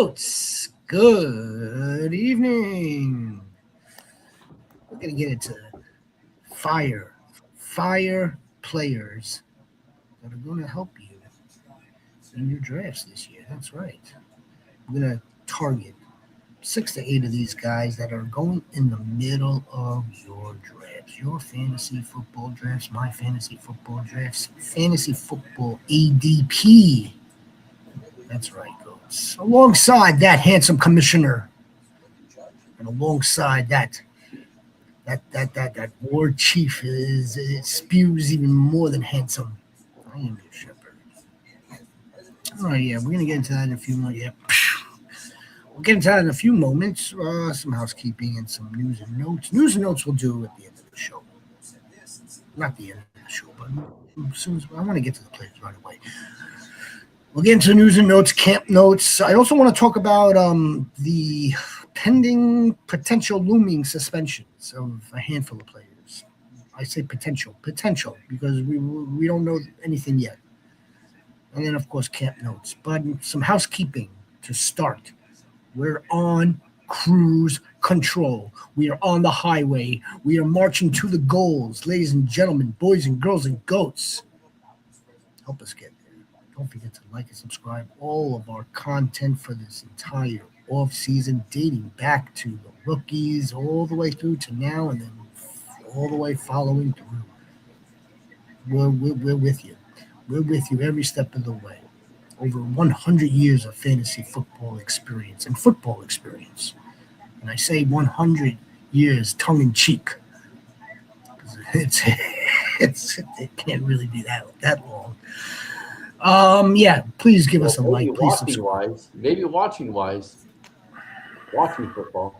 Goats, good evening. We're going to get into fire players that are going to help you in your drafts this year. That's right. We're going to target 6 to 8 of these guys that are going in the middle of your drafts, your fantasy football drafts, my fantasy football drafts, fantasy football ADP. That's right, Goats. Alongside that handsome commissioner, and alongside that war chief is it spews even more than handsome. I am your shepherd. Oh yeah, we're gonna get into that in a few moments. Yeah, we'll get into that in a few moments. Some housekeeping and some news and notes. News and notes we'll do at the end of the show. Not the end of the show, but as soon as I want to get to the players right away. We'll get into news and notes, camp notes. I also want to talk about the pending potential looming suspensions of a handful of players. I say potential because we don't know anything yet. And then, of course, camp notes. But some housekeeping to start. We're on cruise control. We are on the highway. We are marching to the goals. Ladies and gentlemen, boys and girls and goats, help us get there. Don't forget to like and subscribe all of our content for this entire off season, dating back to the rookies all the way through to now, and then all the way following through. We're with you. We're with you every step of the way. Over 100 years of fantasy football experience and football experience. And I say 100 years tongue in cheek. It can't really be that long. Yeah, please give us a like. Please subscribe. Maybe watching football.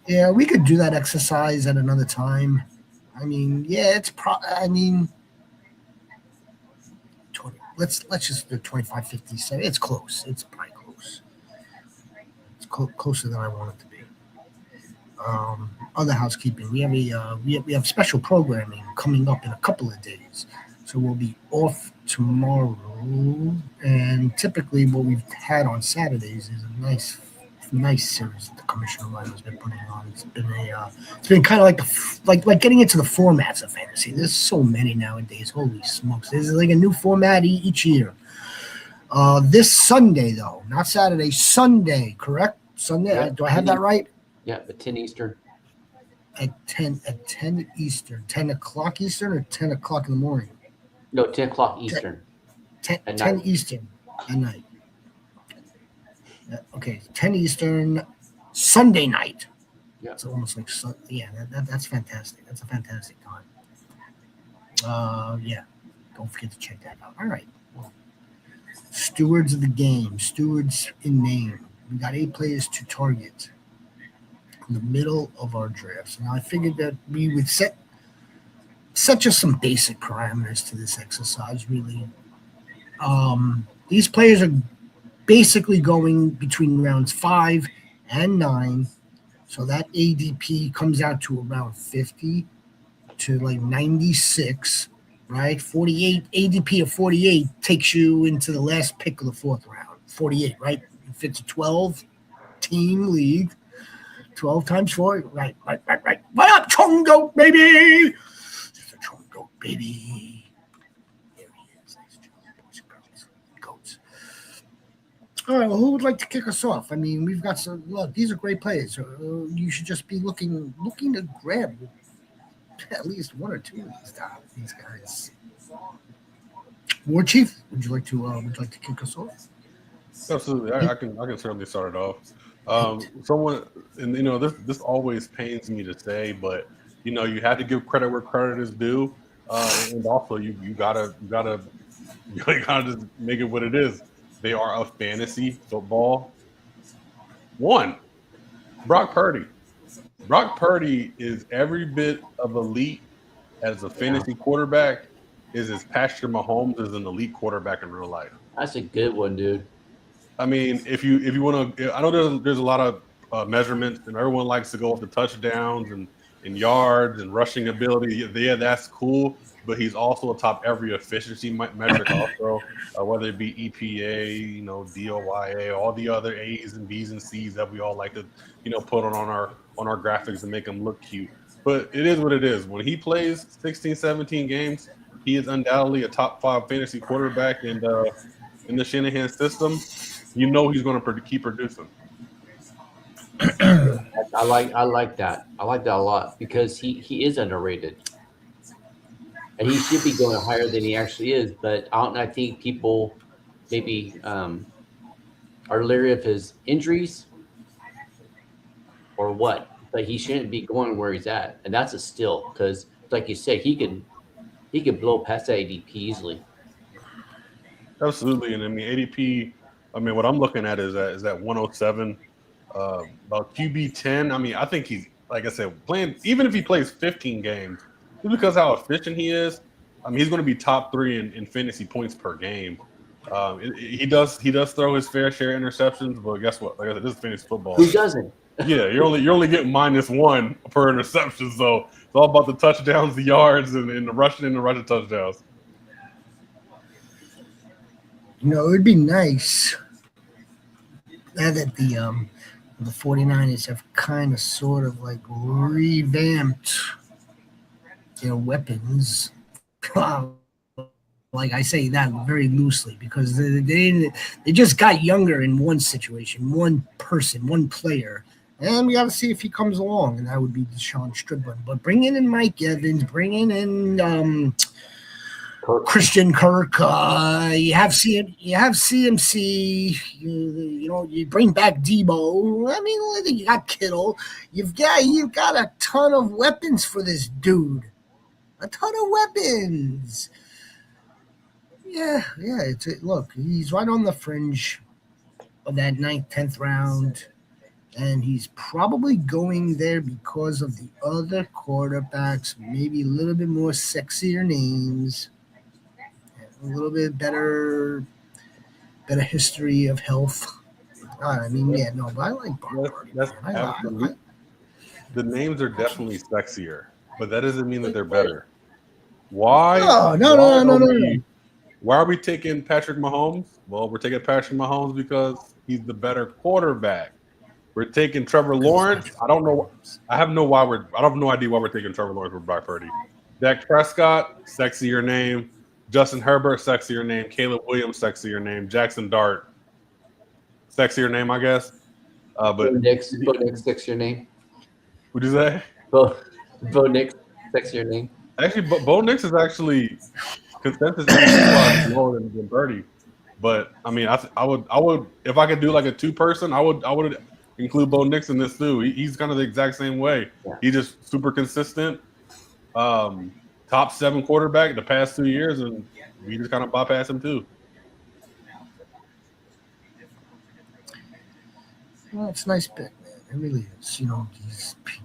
Yeah, we could do that exercise at another time. I mean, yeah, let's just do 25, 50, 70. It's close. It's probably close. It's closer than I want it to be. Other housekeeping. We have special programming coming up in a couple of days. So we'll be off tomorrow, and typically what we've had on Saturdays is a nice series that the Commissioner Ryan has been putting on. It's been kind of like getting into the formats of fantasy. There's so many nowadays. Holy smokes! There's like a new format each year. This Sunday though, not Saturday, Sunday, correct? Sunday. Yeah. Do I have that right? Yeah, at 10 Eastern. At 10 Eastern, 10 o'clock Eastern, or 10 o'clock in the morning. No, 10 o'clock Eastern. 10 Eastern at night. Okay, 10 Eastern, Sunday night. Yeah. It's almost like, that's fantastic. That's a fantastic time. Yeah, don't forget to check that out. All right. Well, stewards of the game, stewards in name. We got 8 players to target in the middle of our drafts. Now, I figured that we would set just some basic parameters to this exercise, really. These players are basically going between rounds 5 and 9. So that ADP comes out to around 50 to like 96, right? 48, ADP of 48 takes you into the last pick of the 4th round. 48, right? If it's a 12-team league, 12 times 4, right. What up, Chongo, baby? Baby. There he is, ladies and gentlemen, boys and girls, goats. All right, well, who would like to kick us off? I mean, we've got some. Look, these are great players. You should just be looking to grab at least 1 or 2 of these guys. War Chief, would you like to kick us off? Absolutely, I can certainly start it off. Someone, and this always pains me to say, but you have to give credit where credit is due. And also, you gotta just make it what it is. They are a fantasy football. One, Brock Purdy. Brock Purdy is every bit of elite as a fantasy quarterback as Patrick Mahomes is an elite quarterback in real life. That's a good one, dude. I mean, if you want to, I know there's a lot of measurements, and everyone likes to go off the touchdowns and yards and rushing ability. Yeah, that's cool. but he's also atop every efficiency metric also, whether it be EPA, DOYA, all the other A's and B's and C's that we all like to, put on our graphics and make him look cute. But it is what it is. When he plays 16, 17 games, he is undoubtedly a top 5 fantasy quarterback, and in the Shanahan system, he's going to keep producing. I like that. I like that a lot because he is underrated. And he should be going higher than he actually is, but I think people maybe are leery of his injuries or what. But he shouldn't be going where he's at, and that's a steal because, like you said, he could blow past that ADP easily. Absolutely, and I mean ADP. I mean, what I'm looking at is that 107, about QB 10. I mean, I think he's, like I said, playing. Even if he plays 15 games, just because how efficient he is, I mean, he's going to be top 3 in fantasy points per game. He does throw his fair share of interceptions, but guess what? Like I said, this is fantasy football. Who doesn't? Yeah, you're only getting -1 per interception, so it's all about the touchdowns, the yards, and the rushing touchdowns. It'd be nice now that the 49ers have kind of sort of like revamped their weapons. Like I say that very loosely because they just got younger in one situation, one person, one player. And we got to see if he comes along, and that would be Deshaun Strickland. But bringing in Mike Evans, bringing in Christian Kirk, you have CMC, you bring back Debo. I mean, you got Kittle. You've got a ton of weapons for this dude. A ton of weapons. Yeah. Look, he's right on the fringe of that 9th, 10th round. And he's probably going there because of the other quarterbacks, maybe a little bit more sexier names, a little bit better history of health. But I like Brock Purdy. The names are definitely sexier, but that doesn't mean that they're better. Why? No. Why are we taking Patrick Mahomes? Well, we're taking Patrick Mahomes because he's the better quarterback. We're taking Trevor Lawrence. I don't know. I have no idea why we're taking Trevor Lawrence for Brock Purdy. Dak Prescott, sexier name. Justin Herbert, sexier name. Caleb Williams, sexier name. Jackson Dart, sexier name, I guess. But Bo Nix, sexier name. What'd you say? Bo Nix, sexier name. Actually, Bo Nix is actually consensus lower than Purdy. But I mean, I would if I could do like a 2-person, I would include Bo Nix in this too. He's kind of the exact same way. Yeah. He's just super consistent. Top 7 quarterback the past 2 years, and we just kind of bypass him too. Well, it's a nice pick, man. It really is.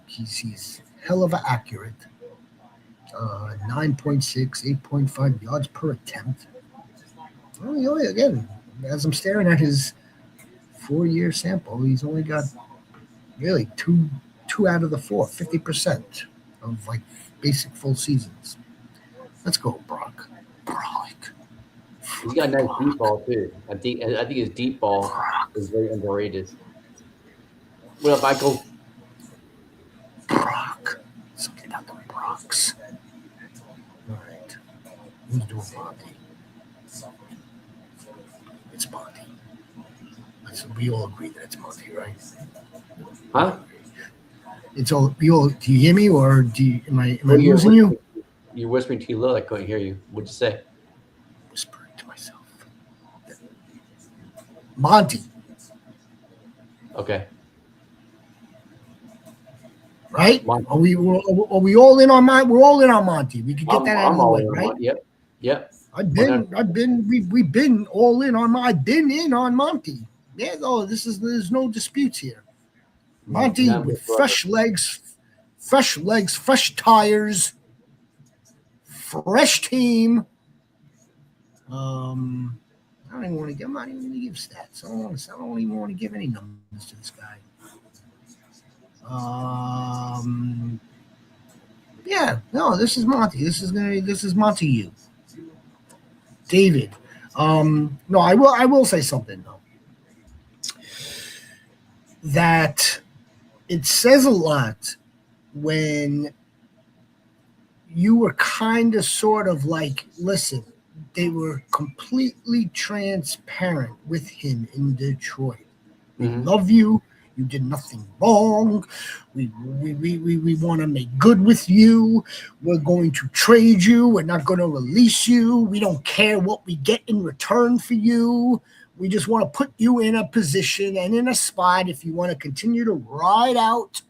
He's hell of a accurate. 9.6, 8.5 yards per attempt. Again, as I'm staring at his 4-year sample, he's only got really two out of the 4, 50% of like basic full seasons. Let's go, Brock. He's got a nice deep ball too. I think his deep ball is very underrated. What up, Michael? Brock. Something about the Brocks. All right. Who's doing Monty? It's Monty. We all agree that it's Monty, right? Huh? It's all. Do you hear me, or am I losing you? You're whispering too low. I couldn't hear you. What'd you say? Whispering to myself. Monty. Okay. Right? Monty. Are we all in on Monty? We're all in on Monty. We could get that out of the way, right? Yep. We've been all in on. I've been in on Monty. Yeah, no, there's no disputes here. Monty with fresh legs, fresh tires, fresh team. I'm not even going to give stats. I don't even want to give any numbers to this guy. Yeah, no, this is Monty. This is Monty you. David. No, I will say something though. That it says a lot when you were kind of sort of like, listen, they were completely transparent with him in Detroit. We love you. You did nothing wrong. We want to make good with you. We're going to trade you. We're not going to release you. We don't care what we get in return for you. We just want to put you in a position and in a spot if you want to continue to ride out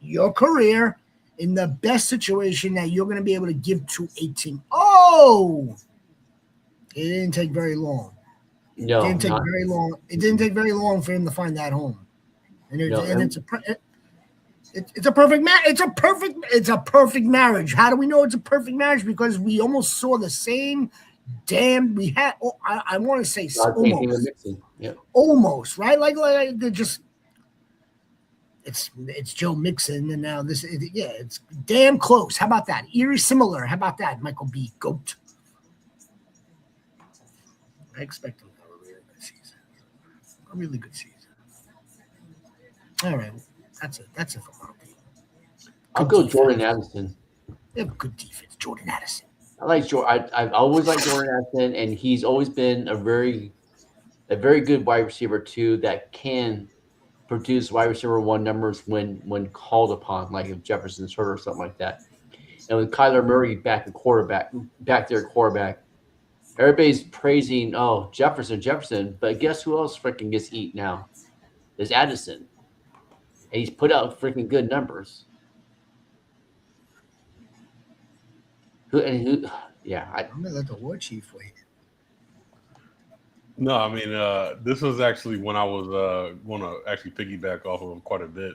your career in the best situation that you're going to be able to give to a team. Oh, it didn't take very long. No, It didn't take very long. It didn't take very long for him to find that home, and it's a perfect match. It's a perfect marriage. How do we know it's a perfect marriage? Because we almost saw the same. Damn, we had. Oh, I want to say almost. Yeah. Almost right, like they just. It's Joe Mixon, and now it's damn close. How about that? Eerie similar. How about that, Michael B. Goat? I expect him to have a really good season. A really good season. All right, that's it. That's it for Monty. I'll go Jordan Addison. They have a good defense. Jordan Addison. I like Jordan. I've always liked Jordan Addison, and he's always been a very good wide receiver too that can produce wide receiver one numbers when called upon, like if Jefferson's hurt or something like that. And with Kyler Murray back there at quarterback, everybody's praising Jefferson, but guess who else freaking gets eat now? There's Addison, and he's put out freaking good numbers. Yeah, I'm gonna let the war chief wait. No, I mean, this was actually when I was going to actually piggyback off of him quite a bit.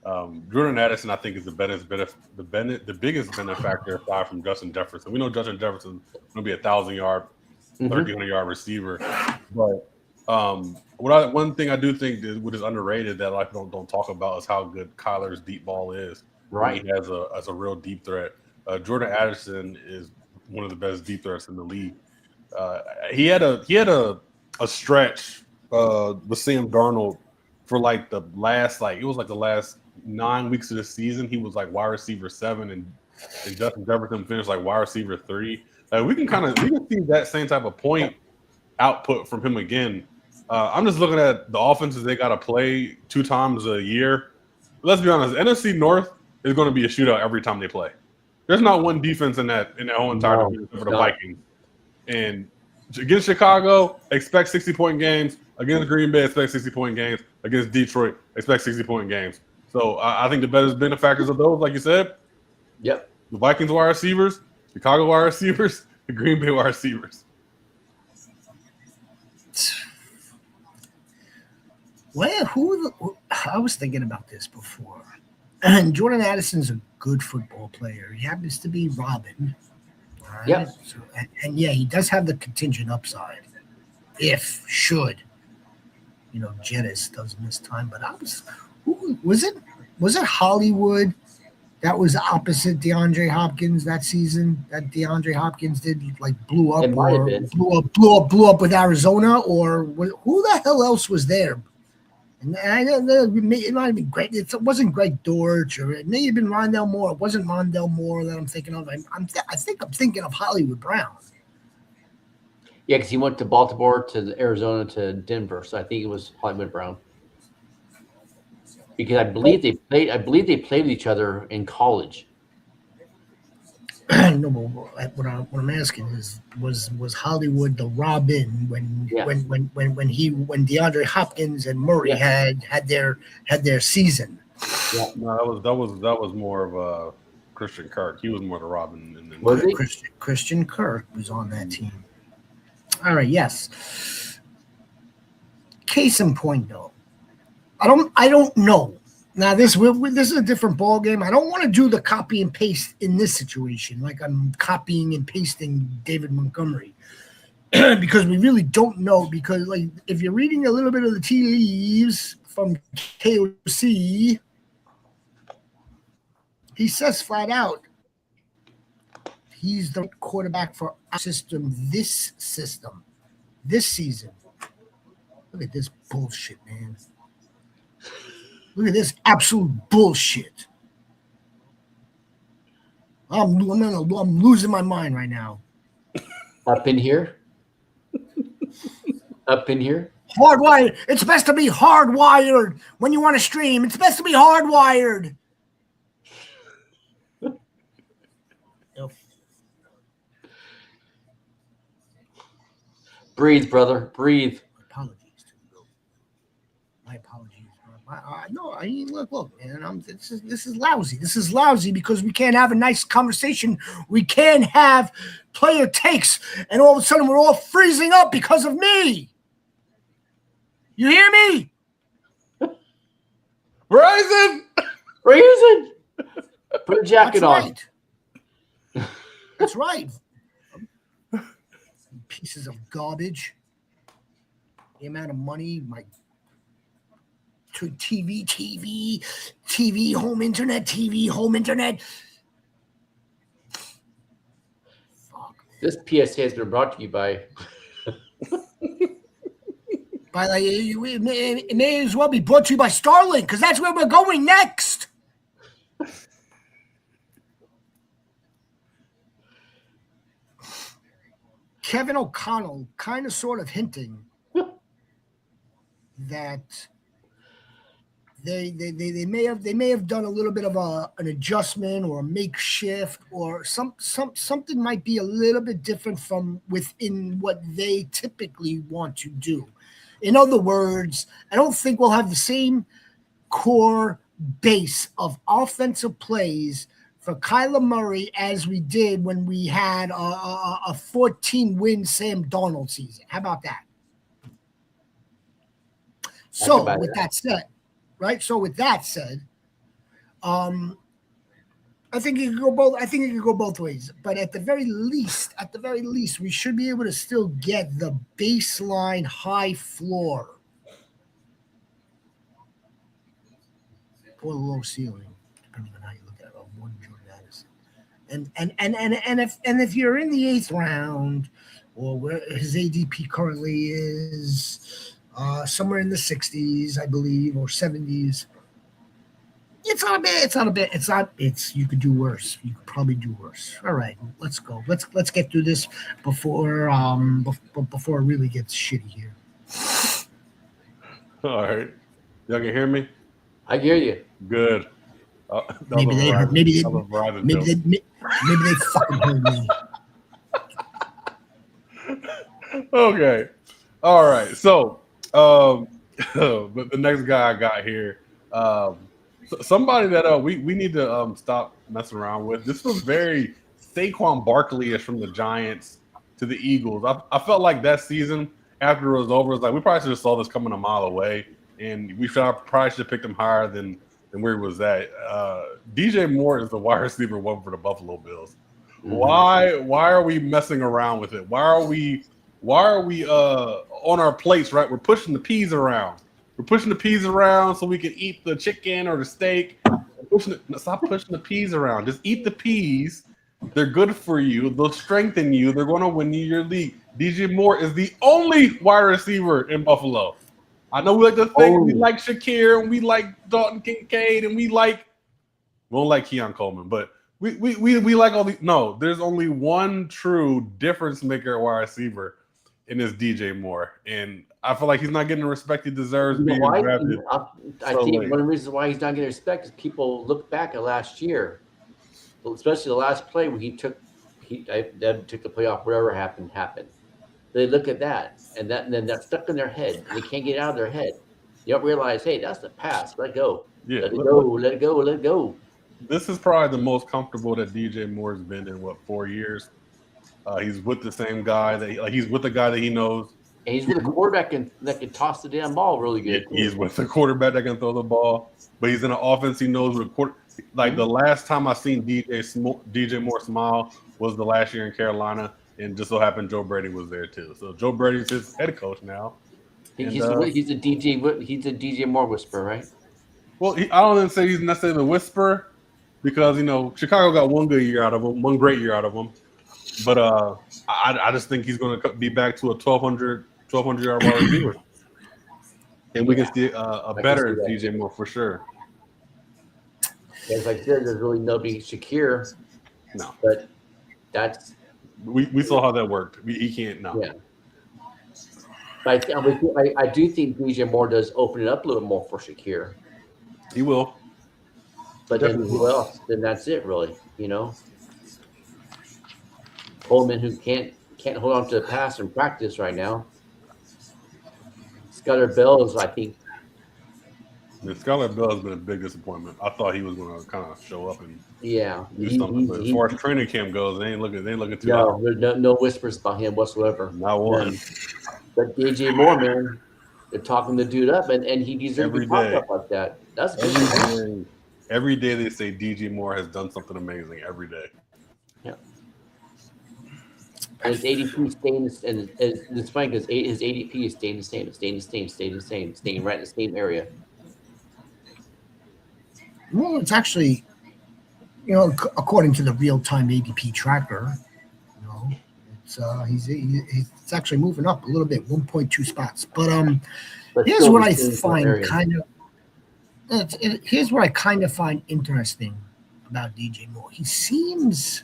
Jordan Addison, I think, is the biggest benefactor aside from Justin Jefferson. We know Justin Jefferson going to be 1,000-yard, 1,300-yard receiver. But one thing I do think what is underrated that a lot of people don't talk about is how good Kyler's deep ball is. right. He has a real deep threat. Jordan Addison is one of the best deep threats in the league. He had a stretch with Sam Darnold for like the last the last 9 weeks of the season. He was like wide receiver 7, and Justin Jefferson finished like wide receiver 3. We can see that same type of point output from him again. I'm just looking at the offenses they got to play 2 times a year. Let's be honest, NFC North is going to be a shootout every time they play. There's not one defense in that whole entire division for the Vikings. And against Chicago, expect 60-point games. Against Green Bay, expect 60-point games. Against Detroit, expect 60-point games. So I think the best benefactors of those, like you said, Yep. the Vikings wide receivers, Chicago wide receivers, the Green Bay wide receivers. Well, I was thinking about this before. And Jordan Addison's a good football player. He happens to be Robin. Right? Yeah. So, and he does have the contingent upside. Should Jettis does miss time. But was it Hollywood that was opposite DeAndre Hopkins that season? That DeAndre Hopkins blew up with Arizona, or who the hell else was there? And it might have been great. It wasn't Greg Dortch, or it may have been Rondell Moore. It wasn't Rondell Moore that I'm thinking of. I think I'm thinking of Hollywood Brown. Yeah, because he went to Baltimore, to Arizona, to Denver. So I think it was Hollywood Brown. Because I believe they played with each other in college. No, but what I'm asking is, was Hollywood the Robin when DeAndre Hopkins and Murray had their season? Yeah, no, that was more of Christian Kirk. He was more the Robin. Was he? Christian Kirk was on that team. All right, yes. Case in point, though, I don't know. Now this is a different ball game. I don't want to do the copy and paste in this situation, like I'm copying and pasting David Montgomery, because we really don't know. Because if you're reading a little bit of the tea leaves from KOC, He says flat out, he's the quarterback for our system, this season. Look at this bullshit, man. Look at this absolute bullshit. I'm losing my mind right now. Up in here. Up in here. Hardwired. It's best to be hardwired when you want to stream. It's best to be hardwired. Nope. Breathe, brother. Breathe. Apologies to you. My apologies. No, I mean, look, man. This is lousy. This is lousy because we can't have a nice conversation. We can't have player takes, and all of a sudden we're all freezing up because of me. You hear me? Verizon. Put a jacket on. That's right. Pieces of garbage. The amount of money, my TV, home internet. Fuck. This PSA has been brought to you by. It may as well be brought to you by Starlink because that's where we're going next. Kevin O'Connell kind of sort of hinting that they may have done a little bit of an adjustment or a makeshift or something might be a little bit different from within what they typically want to do. In other words, I don't think we'll have the same core base of offensive plays for Kyler Murray as we did when we had a 14-win Sam Darnold season. How about that? So with that said, I think it could go both. I think it could go both ways. But at the very least, we should be able to still get the baseline high floor or the low ceiling, depending on how you look at it. One Jordan Addison, and if you're in the 8th round, or where his ADP currently is, somewhere in the 60s, I believe, or 70s. It's you could do worse. You could probably do worse. All right, let's go. Let's get through this before it really gets shitty here. All right. Y'all can hear me? I hear you. Good. Maybe they fucking heard me. Okay. All right. So, but the next guy I got here, somebody that we need to stop messing around with. This was very Saquon Barkley-ish from the Giants to the Eagles. I felt like that season after it was over, it was like we probably should have saw this coming a mile away, and we probably should have picked him higher than where he was at. DJ Moore is the wide receiver one for the Buffalo Bills. Mm-hmm. Why are we messing around with it? Why are we on our plates, right? We're pushing the peas around. We're pushing the peas around so we can eat the chicken or the steak. Stop pushing the peas around. Just eat the peas. They're good for you. They'll strengthen you. They're going to win you your league. DJ Moore is the only wide receiver in Buffalo. I know we like to think we like Shakir and we like Dalton Kincaid and we don't like Keon Coleman, but we like all these. No, there's only one true difference maker at wide receiver, and it's DJ Moore. And I feel like he's not getting the respect he deserves. Being drafted. I think one of the reasons why he's not getting respect is people look back at last year, especially the last play where he took the playoff. Whatever happened. They look at that, and then that's stuck in their head. They can't get it out of their head. You don't realize, hey, that's the pass. Let it go. Yeah, let it go. This is probably the most comfortable that DJ Moore's been in 4 years. He's with the same guy he's with the guy that he knows. And he's with a quarterback that can toss the damn ball really good. He's with a quarterback that can throw the ball, but he's in an offense he knows with a quarter. Like the last time I seen DJ Moore smile was the last year in Carolina, and just so happened Joe Brady was there too. So Joe Brady's his head coach now. He's a DJ Moore whisperer, right? Well, I don't even say he's necessarily the whisperer, because Chicago got one good year out of him, one great year out of him. But I just think he's going to be back to a 1,200 yard wide receiver, and we can see a better DJ Moore for sure. As I said, there's really nobody secure. No, but that's we saw how that worked. He can't now. Yeah. But I do think DJ Moore does open it up a little more for Shakir. He will. But then who else? Then that's it, really. Coleman, who can't hold on to the pass in practice right now. Skylar Bell is, I think. Skylar Bell has been a big disappointment. I thought he was going to kind of show up and do something. But as far as training camp goes, they ain't looking too hot. No whispers about him whatsoever. Not one. But DJ Moore, man, they're talking the dude up, and he deserves to be talked up like that. That's good. Every day they say DJ Moore has done something amazing. Every day. Yeah. And his ADP staying, and it's funny because his ADP is staying the same, staying right in the same area. Well, it's actually, according to the real-time ADP tracker, it's actually moving up a little bit, 1.2 spots. But here's what I find here's what I kind of find interesting about DJ Moore. He seems,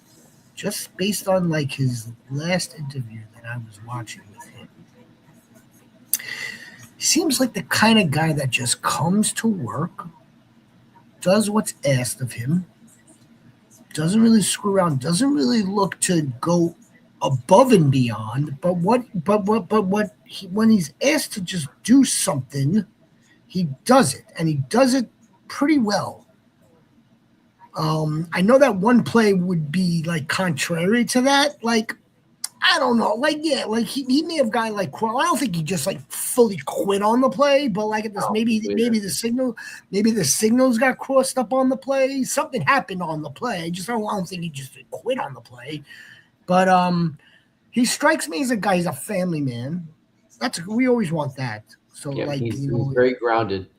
just based on like his last interview that I was watching with him, he seems like the kind of guy that just comes to work, does what's asked of him, doesn't really screw around, doesn't really look to go above and beyond, but when he's asked to just do something, he does it, and he does it pretty well. I know that one play would be like contrary to that. Like, I don't know. Like, yeah, like he may have gotten like, I don't think he just like fully quit on the play, but like maybe the signals got crossed up on the play. Something happened on the play. I don't think he just quit on the play. But he strikes me as a guy. He's a family man. We always want that. So yeah, he's very grounded.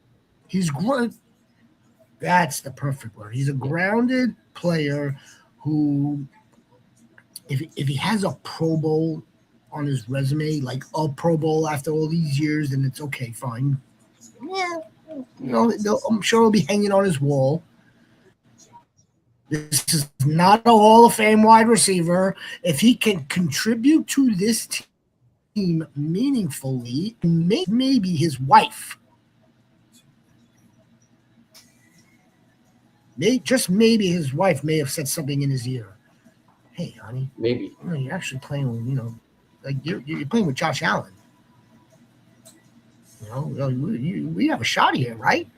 That's the perfect word. He's a grounded player who, if he has a Pro Bowl on his resume, like a Pro Bowl after all these years, then it's okay, fine. Yeah, I'm sure it'll be hanging on his wall. This is not a Hall of Fame wide receiver. If he can contribute to this team meaningfully, maybe his wife, just maybe his wife may have said something in his ear. Hey, honey, maybe you're actually playing with, like you're playing with Josh Allen. We have a shot here, right?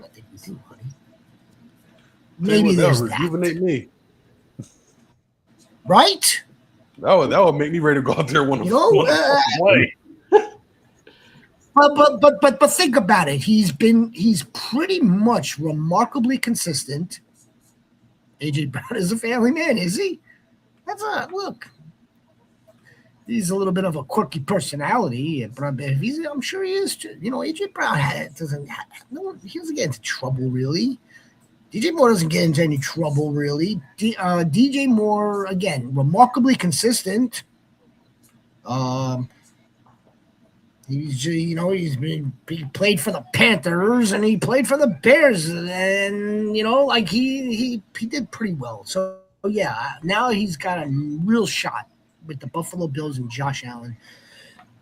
I think we do, honey. Maybe there's that. Rejuvenate me, right? That would make me ready to go out there and play. But think about it. He's pretty much remarkably consistent. AJ Brown is a family man, is he? Look. He's a little bit of a quirky personality, but I'm sure he is too. AJ Brown doesn't get into trouble really. DJ Moore doesn't get into any trouble really. DJ Moore, again, remarkably consistent. He played for the Panthers and he played for the Bears, and he did pretty well. So yeah, now he's got a real shot with the Buffalo Bills and Josh Allen.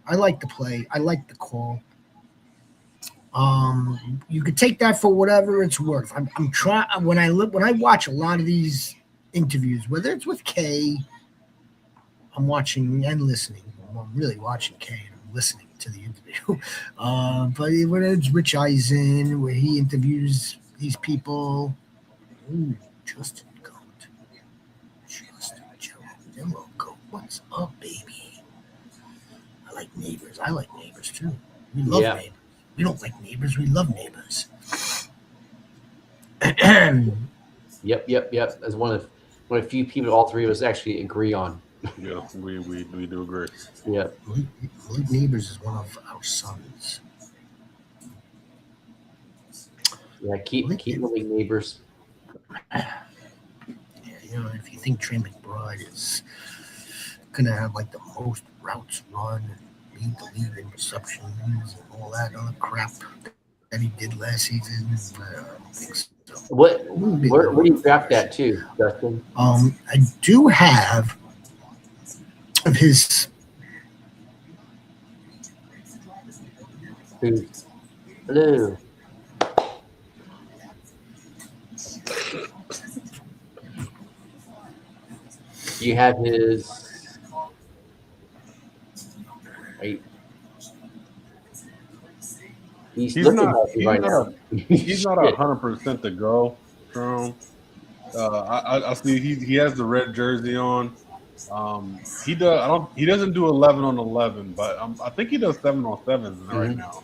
I like the play. I like the call. You could take that for whatever it's worth. I'm trying when I watch a lot of these interviews, whether it's with Kay, I'm watching and listening. I'm really watching Kay and I'm listening to the interview. But whether it's Rich Eisen, where he interviews these people, Justin Goat, Jello Goat, what's up, baby? I like neighbors too. We love neighbors. We don't like neighbors. We love neighbors. Yep. That's one of a few people all three of us actually agree on. Yeah, we do agree. Yeah. Malik Neighbors is one of our sons. Yeah, keep Malik Neighbors. if you think Trey McBride is gonna have like the most routes run and lead the league in receptions and all that other crap that he did last season, I don't think so. Where do you draft that too, Justin? I do have of his. Hello. You have his. Right. He's looking not. healthy right now. He's not Shit. 100% to go. Jerome. I see he has the red jersey on. He does. He doesn't do 11 on 11, but I think he does 7 on 7s right now.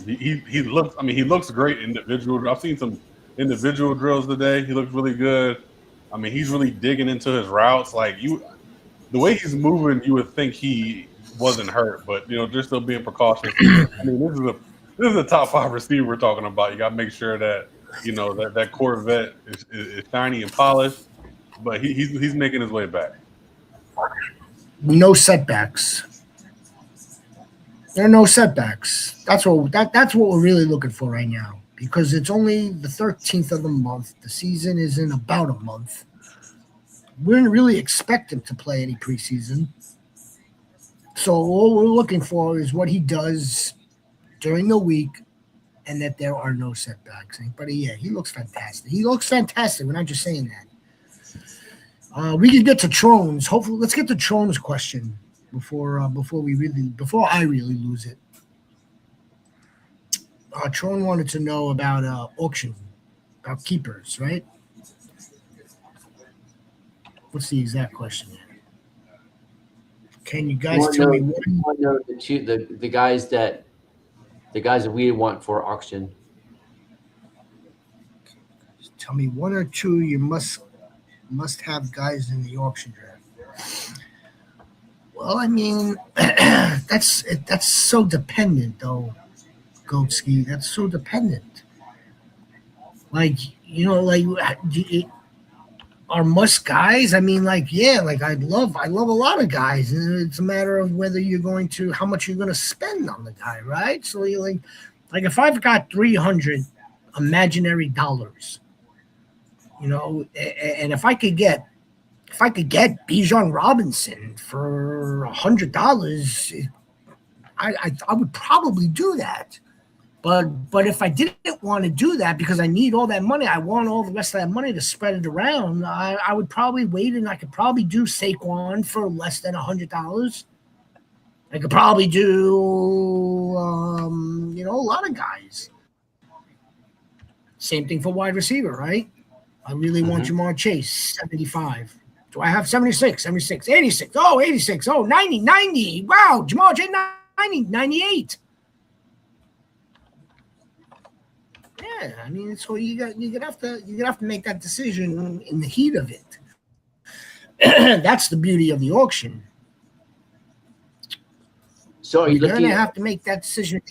He looks. I mean, he looks great individual. I've seen some individual drills today. He looks really good. I mean, he's really digging into his routes. Like the way he's moving, you would think he wasn't hurt, but they're still being precautious. I mean, this is a top 5 receiver we're talking about. You got to make sure that that Corvette is shiny and polished, but he's making his way back. No setbacks. There are no setbacks. That's what we're really looking for right now, because it's only the 13th of the month. The season is in about a month. We didn't really expect him to play any preseason. So all we're looking for is what he does during the week and that there are no setbacks. But yeah, he looks fantastic. We're not just saying that. We can get to Trones. Hopefully, let's get to Trones' question before I really lose it. Trone wanted to know about auction, about keepers, right? What's the exact question here? Can you guys tell me what? The guys that we want for auction. Tell me one or two you must have guys in the auction draft. Well, I mean, that's so dependent, though, Goatski. That's so dependent. Are must guys? I mean, I love a lot of guys. It's a matter of whether how much you're going to spend on the guy, right? So you like if I've got 300 imaginary dollars, and if I could get Bijan Robinson for $100, I would probably do that. But if I didn't want to do that because I need all that money, I want all the rest of that money to spread it around, I would probably wait, and I could probably do Saquon for less than $100. I could probably do, a lot of guys. Same thing for wide receiver, right? I really want Jamar Chase, 75. Do I have 76, 76, 86? Oh, 86. Oh, 90, 90. Wow, Jamar Chase, 90, 98. Yeah, I mean, so you're gonna have to make that decision in the heat of it. That's the beauty of the auction. So you're gonna have to make that decision.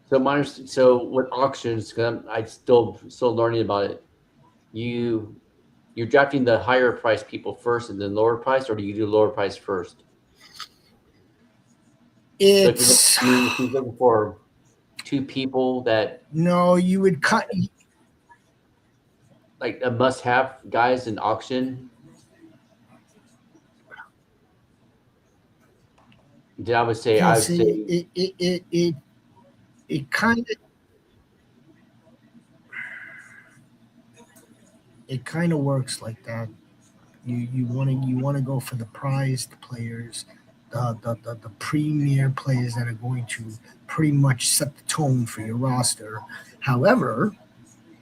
So with auctions, because I'm still learning about it. You're drafting the higher price people first and then lower price, or do you do lower price first? It's if you're looking for 2 people that you would cut like a must-have guys in auction. Then I would say it kind of works like that. You want to go for the prized players, the premier players that are going to pretty much set the tone for your roster. However,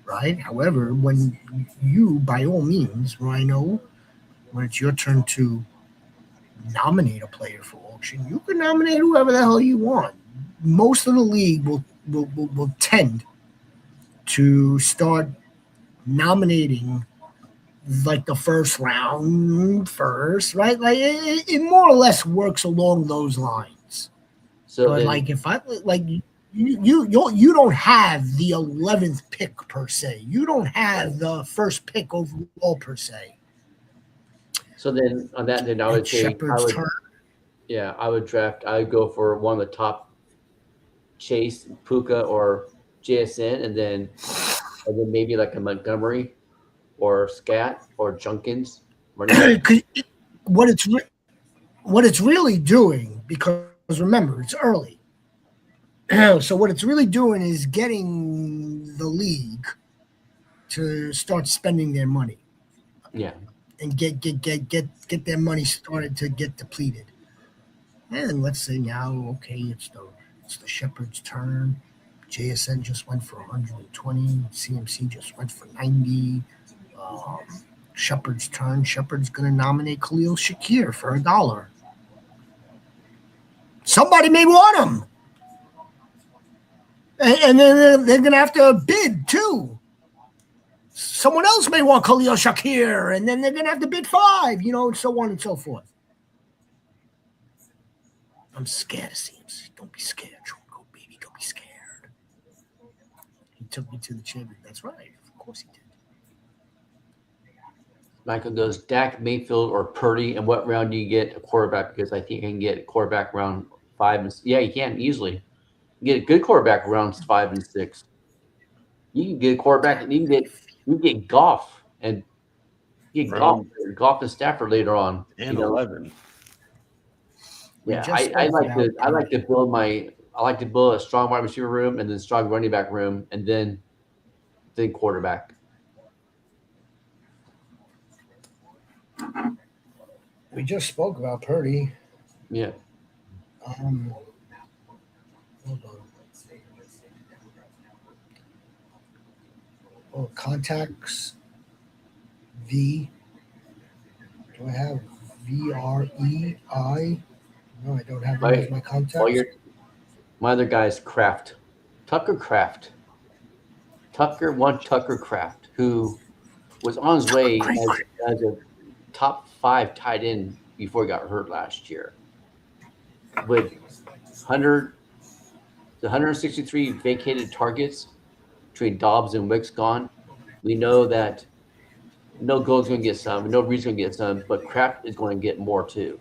when you, by all means, Rhino, when it's your turn to nominate a player for auction, you can nominate whoever the hell you want. Most of the league will tend to start nominating like the first round first, right? Like it more or less works along those lines. So, but if I you don't have the 11th pick per se. You don't have the first pick overall per se. So then on that, then I would say Shepard's turn. yeah, I would go for one of the top, Chase, Puka, or JSN, and then maybe like a Montgomery or Scat or Junkins. What it's really doing, because remember, it's early. So what it's really doing is getting the league to start spending their money. Yeah. And get their money started to get depleted. And let's say now, okay, it's the Shepard's turn. JSN just went for 120. CMC just went for 90. Shepard's turn. Shepard's going to nominate Khalil Shakir for $1. Somebody may want him. And then they're going to have to bid too. Someone else may want Khalil Shakir, and then they're going to have to bid $5, and so on and so forth. I'm scared of CMC. Don't be scared, Tronco, baby. Don't be scared. He took me to the champion. That's right. Of course he did. Michael goes, Dak, Mayfield, or Purdy, and what round do you get a quarterback? Because I think you can get a quarterback round 5. Yeah, you can easily. You get a good quarterback rounds 5 and 6. You can get a quarterback. You can get Goff and Goff and Stafford later on. And 11. Yeah, I like to build a strong wide receiver room and then strong running back room and then quarterback. We just spoke about Purdy. Yeah. Hold on. Oh, contacts. V. Do I have VREI? No, I don't have that as my contacts. My other guy is Kraft. Tucker Kraft. Tucker Kraft, who was on his way as a top 5 tight end before he got hurt last year. With 163 vacated targets between Dobbs and Wicks gone, we know that no Gold's going to get some, no Reed's going to get some, but Kraft is going to get more too.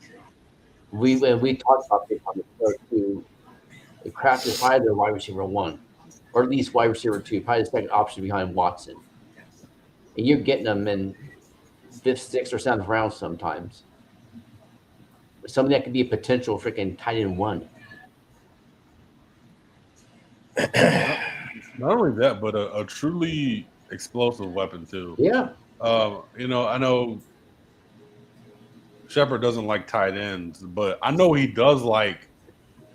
We talked about this on the show too. Kraft is probably their wide receiver 1, or at least wide receiver 2, probably the second option behind Watson. And you're getting them in 5th, 6th, or 7th round sometimes. Something that could be a potential freaking tight end 1. Not only that, but a truly explosive weapon too. Yeah. I know Shepard doesn't like tight ends, but I know he does like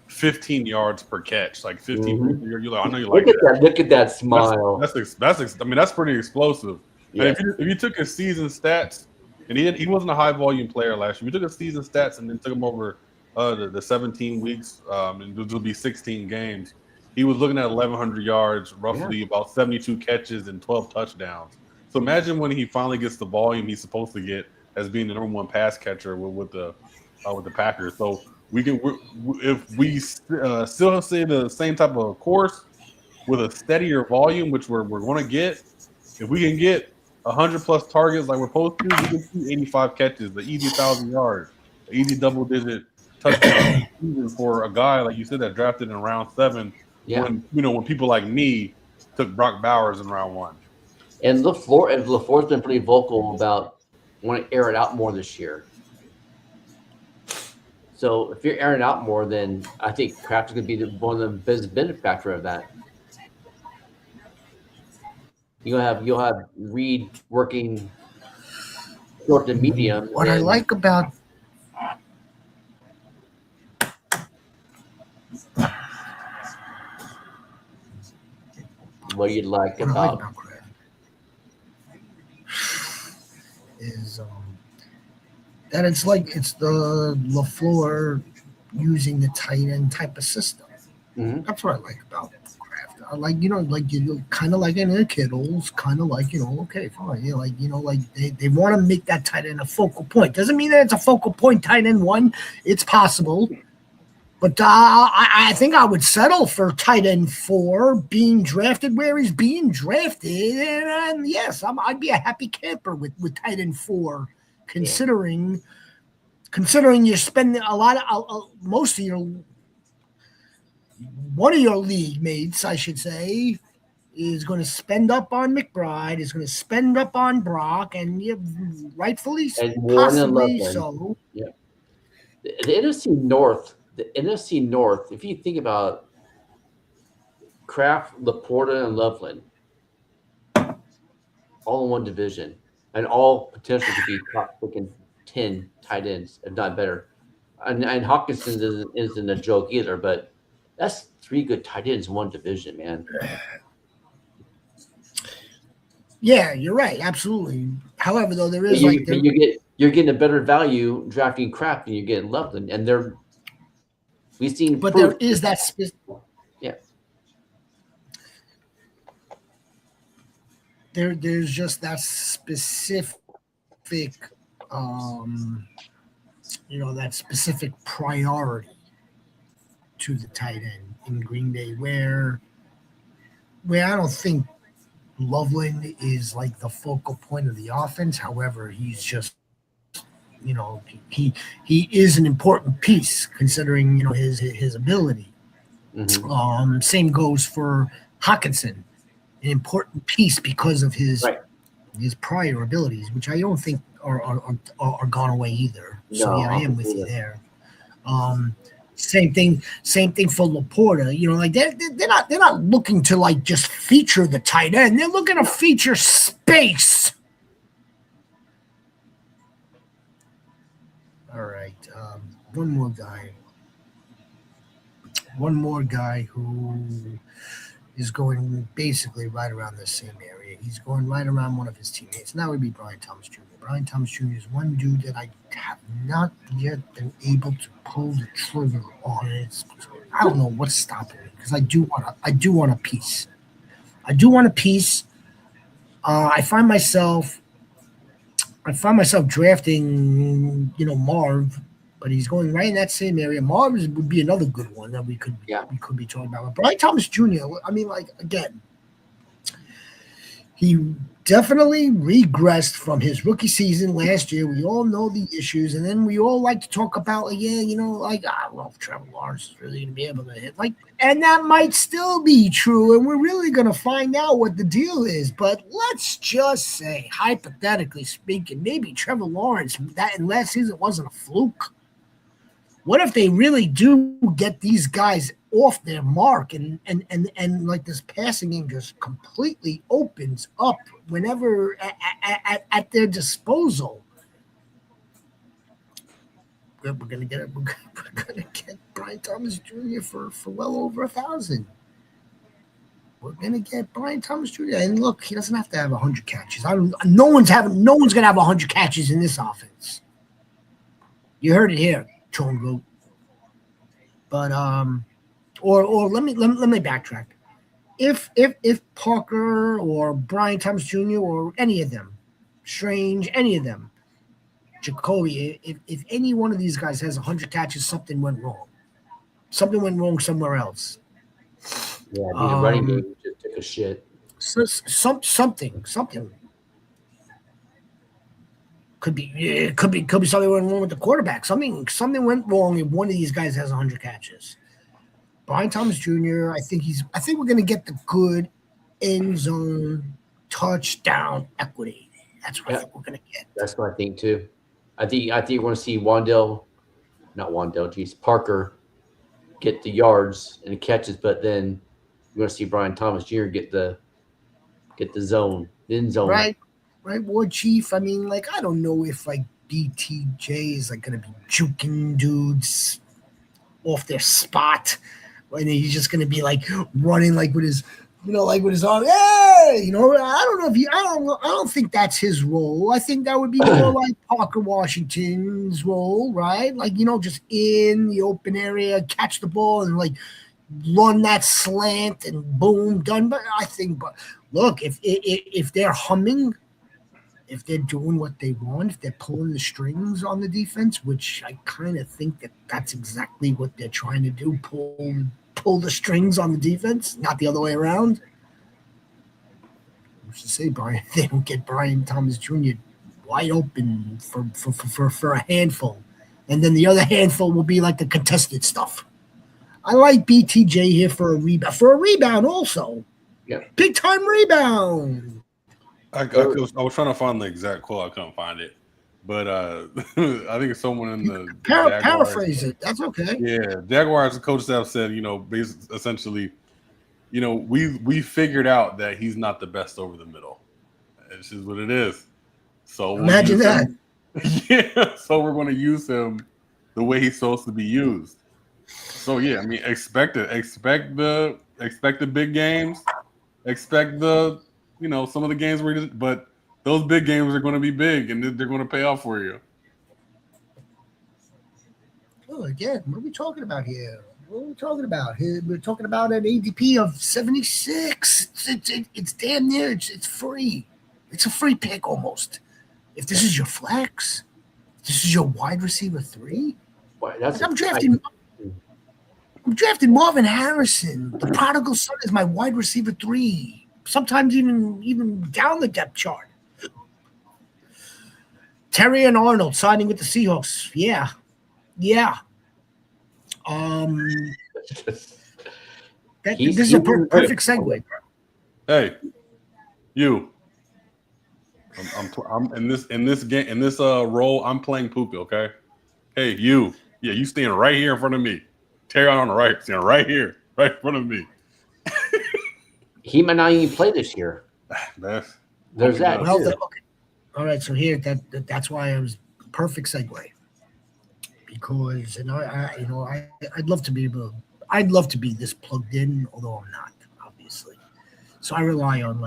15 yards per catch, like 15. Mm-hmm. You're like, I know you like that. Look at that smile. That's pretty explosive. Yeah. And if you took his season stats, and he wasn't a high volume player last year. If you took his season stats and then took him over the 17 weeks, and there'll be 16 games. He was looking at 1,100 yards, roughly about 72 catches and 12 touchdowns. So imagine when he finally gets the volume he's supposed to get as being the number 1 pass catcher with the Packers. So if we still see the same type of course with a steadier volume, which we're going to get, if we can get 100+ targets like we're supposed to, we can see 85 catches, the easy 1,000 yards, the easy double-digit touchdown season for a guy like you said that drafted in round 7. Yeah. When people like me took Brock Bowers in round 1. And LaFleur's been pretty vocal about wanting to air it out more this year. So if you're airing out more, then I think Kraft is going to be one of the biggest benefactor of that. You'll have Reed working short to medium. What I like about what you like about Kraft is that it's the LaFleur using the tight end type of system. Mm-hmm. That's what I like about Kraft. I like kind of like in the Kittles, kind of like okay, fine, they want to make that tight end a focal point. Doesn't mean that it's a focal point tight end 1. It's possible, But I think I would settle for tight end 4 being drafted where he's being drafted. And yes, I'd be a happy camper with tight end 4, considering you're spending a lot of most of your one of your league mates, I should say, is going to spend up on McBride, is going to spend up on Brock, and rightfully, And Warren and possibly Loveland. so. Yeah. The NFC North, if you think about Kraft, Laporta, and Loveland, all in one division, and all potential to be top freaking 10 tight ends, if not better. And Hawkinson isn't a joke either, but that's 3 good tight ends in one division, man. Yeah, you're right. Absolutely. However, though, there is you're getting a better value drafting Kraft than you're getting Loveland, and we've seen. But proof. there is that. Yeah. There's just that specific, that specific priority to the tight end in Green Bay, where I don't think Loveland is like the focal point of the offense. However, he's just, he is an important piece considering his ability. Mm-hmm. Same goes for Hawkinson, an important piece because of his prior abilities, which I don't think are gone away either. No, so yeah, I am with you there. Same thing for Laporta. They're not looking to like just feature the tight end. They're looking to feature space. All right, one more guy who is going basically right around the same area. He's going right around one of his teammates, and that would be Brian Thomas Jr. Brian Thomas Jr. is one dude that I have not yet been able to pull the trigger on. I don't know what's stopping me because I do want a piece. I find myself drafting, Marv, but he's going right in that same area. Marv would be another good one that we could be talking about. But Brian Thomas Jr., I mean, like, again, he definitely regressed from his rookie season last year. We all know the issues, and then we all like to talk about, Trevor Lawrence is really going to be able to hit. And that might still be true, and we're really going to find out what the deal is. But let's just say, hypothetically speaking, maybe Trevor Lawrence, that in last season wasn't a fluke. What if they really do get these guys off their mark and like this passing game just completely opens up whenever at their disposal? We're gonna get Brian Thomas Jr. for well over 1,000. We're gonna get Brian Thomas Jr. And look, he doesn't have to have 100 catches. No one's gonna have 100 catches in this offense. You heard it here, Chongo. But or let me backtrack. If Parker or Brian Thomas Jr. or any of them, Strange, any of them, Jacoby, if any one of these guys has 100 catches, something went wrong. Something went wrong somewhere else. Yeah, the running game just took a shit. So, something. Could be something went wrong with the quarterback. Something went wrong if one of these guys has 100 catches. Brian Thomas Jr., I think we're going to get the good end zone touchdown equity. That's what I think we're going to get. That's what I think too. I think we're going to see Parker get the yards and the catches, but then we're going to see Brian Thomas Jr. get the zone, the end zone. Right, War Chief. I mean, like, I don't know if like BTJ is like going to be juking dudes off their spot, and he's just going to be like running like with his arm. Hey, I don't know I don't think that's his role. I think that would be more like Parker Washington's role, right? Like, just in the open area, catch the ball and like run that slant and boom, done. But look, if they're humming if they're doing what they want, if they're pulling the strings on the defense, which I kind of think that that's exactly what they're trying to do, pull the strings on the defense, not the other way around. I should say, Brian, they don't get Brian Thomas Jr. wide open for a handful, and then the other handful will be like the contested stuff. I like BTJ here for a rebound also. Yeah. Big time rebound. I was trying to find the exact quote. I couldn't find it, but I think it's someone in the Paraphrase it. That's okay. Yeah, Jaguars coach staff said, essentially, we figured out that he's not the best over the middle. It's just what it is. So imagine that. Yeah. So we're going to use him the way he's supposed to be used. So yeah, I mean, expect the big games, expect the some of the games but those big games are going to be big and they're going to pay off for you. Oh, again, what are we talking about here? What are we talking about? We're talking about an ADP of 76. It's damn near. It's free. It's a free pick almost. If this is your flex, this is your wide receiver 3. Boy, I'm drafting Marvin Harrison. The prodigal son is my wide receiver 3. Sometimes even down the depth chart. Terry and Arnold signing with the Seahawks. Yeah. This is a perfect segue. Hey, you. I'm in this game in this role. I'm playing Puka. Okay. Hey, you. Yeah, you stand right here in front of me. Terry on the right, stand right here, right in front of me. He might not even play this year. There's that. Well, okay. All right. So here, that's why I was perfect segue, because I'd love to be this plugged in, although I'm not, obviously. So I rely on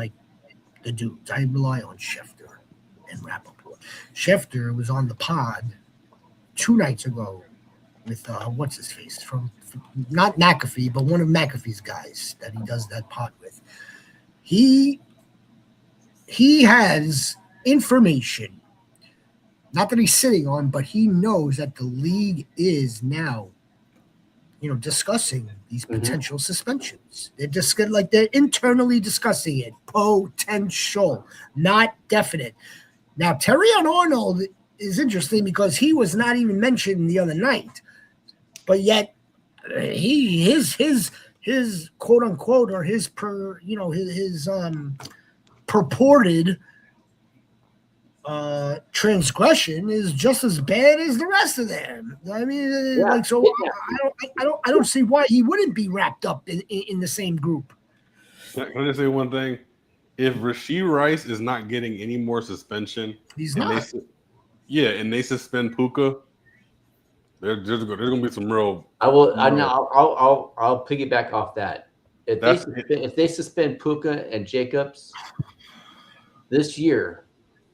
the dudes. I rely on Schefter and Rappaport. Schefter was on the pod 2 nights ago with what's his face from not McAfee, but one of McAfee's guys that he does that pod with. He has information, not that he's sitting on, but he knows that the league is now, discussing these potential suspensions. They're just they're internally discussing it. Potential, not definite. Now, Terry Arnold is interesting because he was not even mentioned the other night, but yet his quote unquote or his purported transgression is just as bad as the rest of them. I mean, I don't see why he wouldn't be wrapped up in the same group. Can I just say one thing? If Rashee Rice is not getting any more suspension, he's not. And they suspend Puka. There's going to be some real. I'll piggyback off that. If they suspend Puka and Jacobs this year,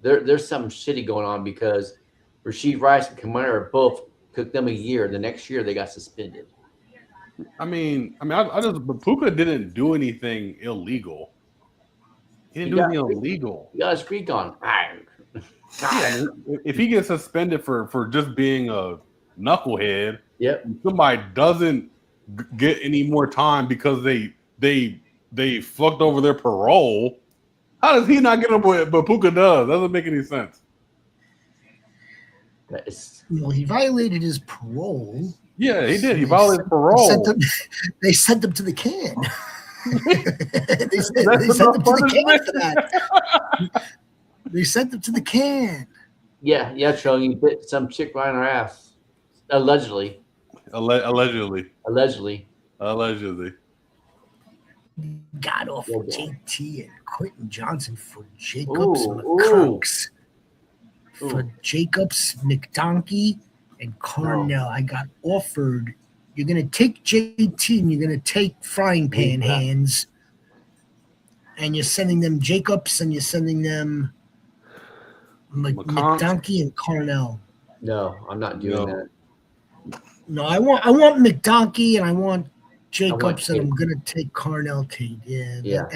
there's something shitty going on because Rashee Rice and Kamara both took them a year. The next year they got suspended. But Puka didn't do anything illegal. He didn't do anything illegal. He got his streak on. Yeah, if he gets suspended for just being a knucklehead, somebody doesn't get any more time because they fucked over their parole. How does he not get them, but Puka does? That doesn't make any sense. Well, he violated his parole. Yeah, he did. He violated parole. They sent him to the can. they sent him to the can for that. They sent him to the can. Yeah, Charlie, you bit some chick right in her ass. Allegedly. Allegedly. Got off JT and Quentin Johnson for Jacobs McConk's. For Jacobs, McDonkey, and Carnell. I got offered. You're going to take JT and you're going to take Frying Pan Hands. And you're sending them Jacobs and you're sending them McDonkey and Carnell. No, I'm not doing that. No, I want McDonkey and I want Jacobs, and Tate. I'm gonna take Carnell Tate. Yeah, Yeah.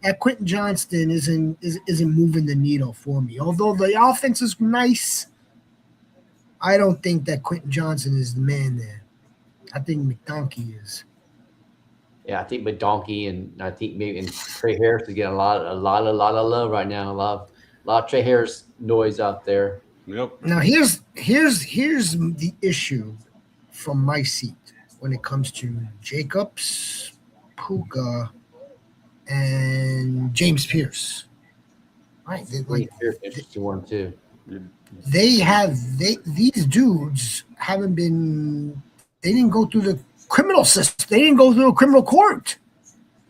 that Quentin Johnston isn't moving the needle for me. Although the offense is nice, I don't think that Quentin Johnson is the man there. I think McDonkey is. Yeah, I think McDonkey and I think maybe and Trey Harris is getting a lot of love right now. A lot of Trey Harris noise out there. Yep. Now here's the issue from my seat when it comes to Jacobs, Puka, and James Pierce. Right, Interesting one too. These dudes haven't been. They didn't go through the criminal system. They didn't go through a criminal court.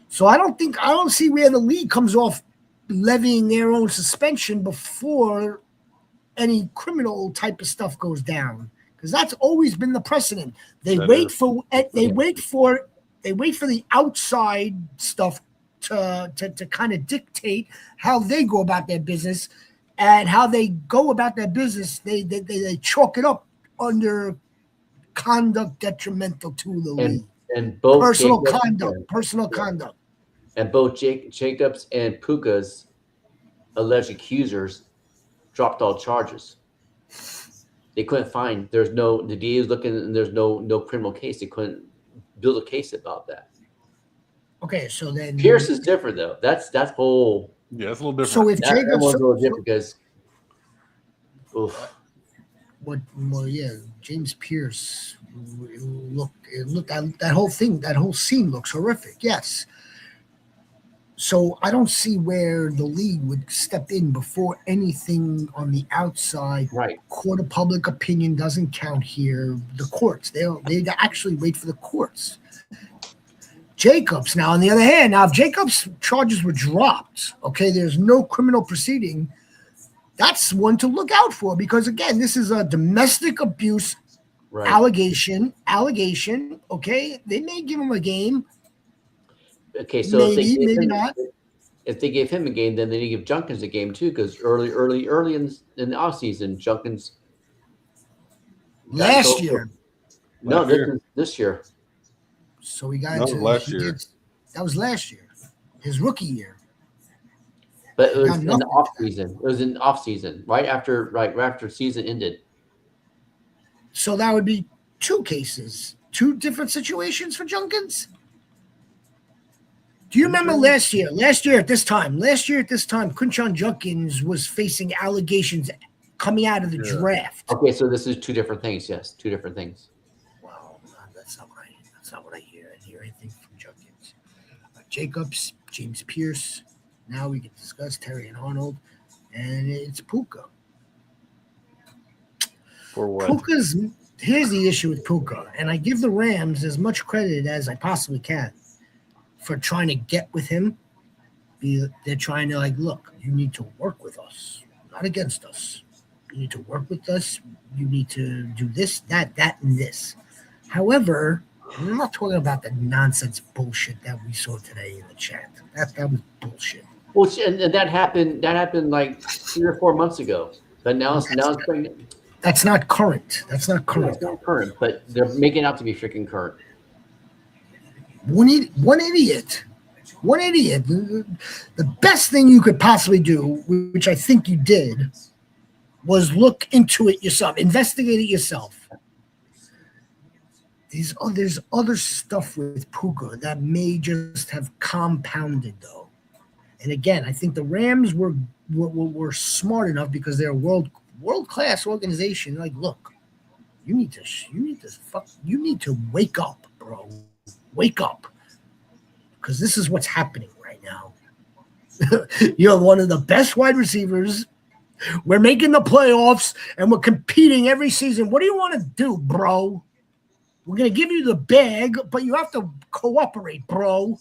So I don't see where the league comes off levying their own suspension before any criminal type of stuff goes down, because that's always been the precedent. They wait for the outside stuff to kind of dictate how they go about their business, and how they go about their business. They chalk it up under conduct detrimental to the league. And both personal Jacobs, conduct. And both Jacobs and Puka's alleged accusers dropped all charges. They couldn't find. The DA is looking, and there's no criminal case. They couldn't build a case about that. Okay, so then Pierce is different though. That's whole. Yeah, it's a little different. So if That Jacobs, one's a little different because. Oof. James Pierce that whole thing, that whole scene looks horrific. Yes. So I don't see where the league would step in before anything on the outside. Right. Court of public opinion doesn't count here. The courts, they actually wait for the courts. Jacobs, now on the other hand, if Jacobs' charges were dropped, okay, there's no criminal proceeding. That's one to look out for, because again, this is a domestic abuse allegation. Okay, they may give him a game. Okay, so maybe not. If they gave him a game, then they need to give Junkins a game too, because early in the offseason, Junkins last year. No, this year. So we got last year. That was last year, his rookie year. But it was in the off season. It was in off season, right after season ended. So that would be two cases, two different situations for Junkins. Do you remember last year? Last year at this time, Quinshon Junkins was facing allegations coming out of the draft. Okay, so this is two different things. Yes, two different things. Well, that's not what I hear. I hear anything from Junkins. Jacobs, James Pierce. Now we can discuss Terry and Arnold, and it's Puka. For what? Here's the issue with Puka, and I give the Rams as much credit as I possibly can for trying to get with him. They're trying to look, you need to work with us, not against us. You need to work with us. You need to do this, that, and this. However, I'm not talking about the nonsense bullshit that we saw today in the chat. That was bullshit. Well, and that happened like 3 or 4 months ago. But now it's that's not current. That's not current. It's not current, but they're making it out to be freaking current. One idiot. The best thing you could possibly do, which I think you did, was look into it yourself, investigate it yourself. There's other stuff with Puka that may just have compounded, though. And again, I think the Rams were smart enough, because they're a world-class organization. Like, look, you need to wake up, bro. Wake up, because this is what's happening right now. You're one of the best wide receivers. We're making the playoffs, and we're competing every season. What do you want to do, bro? We're going to give you the bag, but you have to cooperate, bro.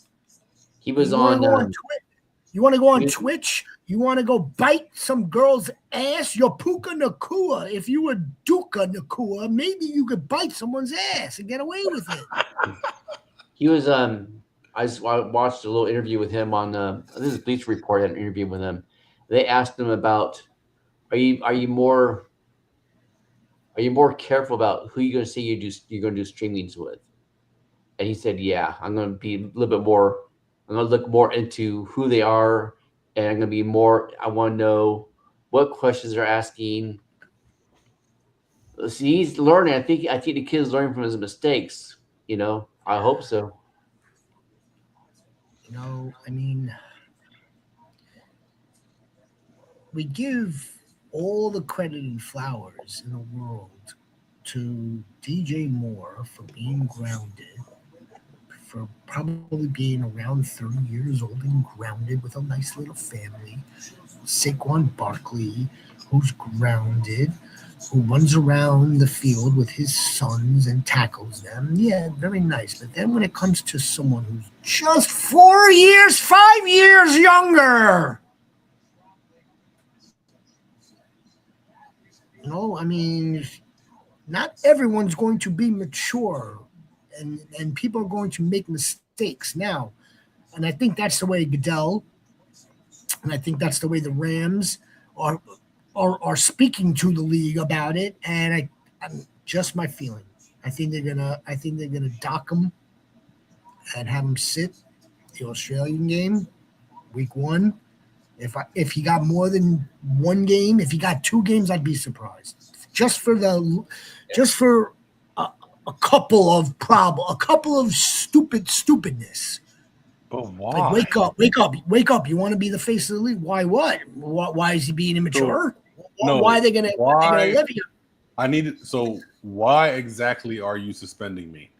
He was You want to go on Twitch? You want to go bite some girl's ass? You're Puka Nacua. If you were Duka Nacua, maybe you could bite someone's ass and get away with it. He was I watched a little interview with him on this is Bleacher Report. Had an interview with him. They asked him about, are you more careful about who you're going to say you're going to do streamings with? and he said, "Yeah, I'm going to be a little bit more. I'm going to look more into who they are, and I'm going to be more. I want to know what questions they're asking." See, he's learning. I think the kid's learning from his mistakes. I hope so. I mean, we give all the credit and flowers in the world to DJ Moore for being grounded, for probably being around 30 years old and grounded with a nice little family. Saquon Barkley, who's grounded, who runs around the field with his sons and tackles them. Yeah, very nice. But then when it comes to someone who's just 4 years, 5 years younger, I mean, not everyone's going to be mature, and people are going to make mistakes now. And I think that's the way Goodell, and I think that's the way the Rams are are speaking to the league about it. And I'm just my feeling. I think they're gonna dock him and have him sit the Australian game, week 1. If he got more than one game, if he got 2 games, I'd be surprised. Just for a couple of stupidness. But why? Like wake up! You want to be the face of the league? Why? What? Why is he being immature? Why are they gonna live here? So why exactly are you suspending me?